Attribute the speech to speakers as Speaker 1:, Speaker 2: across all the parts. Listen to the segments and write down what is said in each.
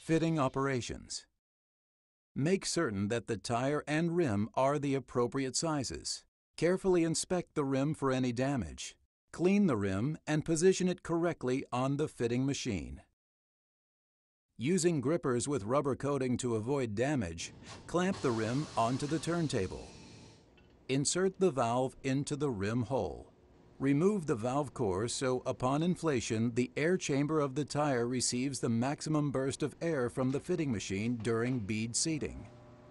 Speaker 1: Fitting operations. Make certain that the tire and rim are the appropriate sizes. Carefully inspect the rim for any damage. Clean the rim and position it correctly on the fitting machine. Using grippers with rubber coating to avoid damage, clamp the rim onto the turntable. Insert the valve into the rim hole. Remove the valve core so upon inflation, the air chamber of the tire receives the maximum burst of air from the fitting machine during bead seating.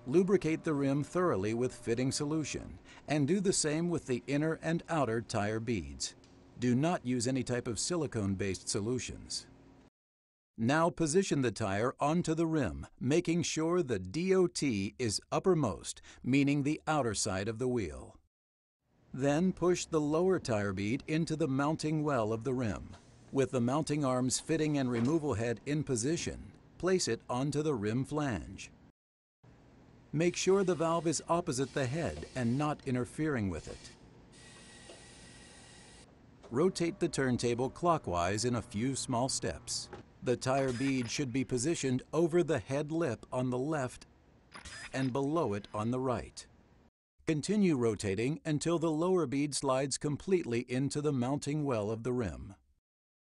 Speaker 1: Lubricate the rim thoroughly with fitting solution, and do the same with the inner and outer tire beads. Do not use any type of silicone-based solutions. Now position the tire onto the rim, making sure the DOT is uppermost, meaning the outer side of the wheel. Then push the lower tire bead into the mounting well of the rim. With the mounting arms fitting and removal head in position, place it onto the rim flange. Make sure the valve is opposite the head and not interfering with it. Rotate the turntable clockwise in a few small steps. The tire bead should be positioned over the head lip on the left and below it on the right. Continue rotating until the lower bead slides completely into the mounting well of the rim.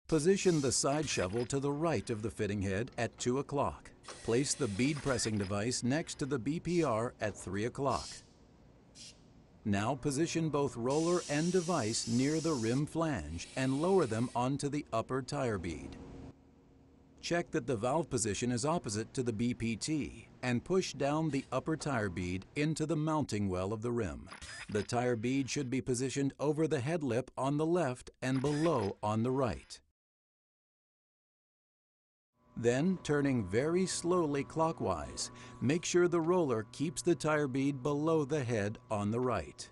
Speaker 1: Position the side shovel to the right of the fitting head at 2 o'clock. Place the bead pressing device next to the BPR at 3 o'clock. Now position both roller and device near the rim flange and lower them onto the upper tire bead. Check that the valve position is opposite to the BPT and push down the upper tire bead into the mounting well of the rim. The tire bead should be positioned over the head lip on the left and below on the right. Then, turning very slowly clockwise, make sure the roller keeps the tire bead below the head on the right.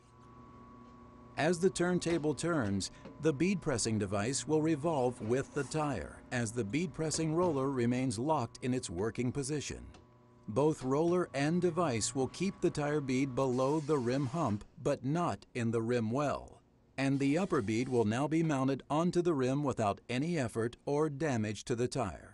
Speaker 1: As the turntable turns, the bead pressing device will revolve with the tire, as the bead pressing roller remains locked in its working position. Both roller and device will keep the tire bead below the rim hump, but not in the rim well, and the upper bead will now be mounted onto the rim without any effort or damage to the tire.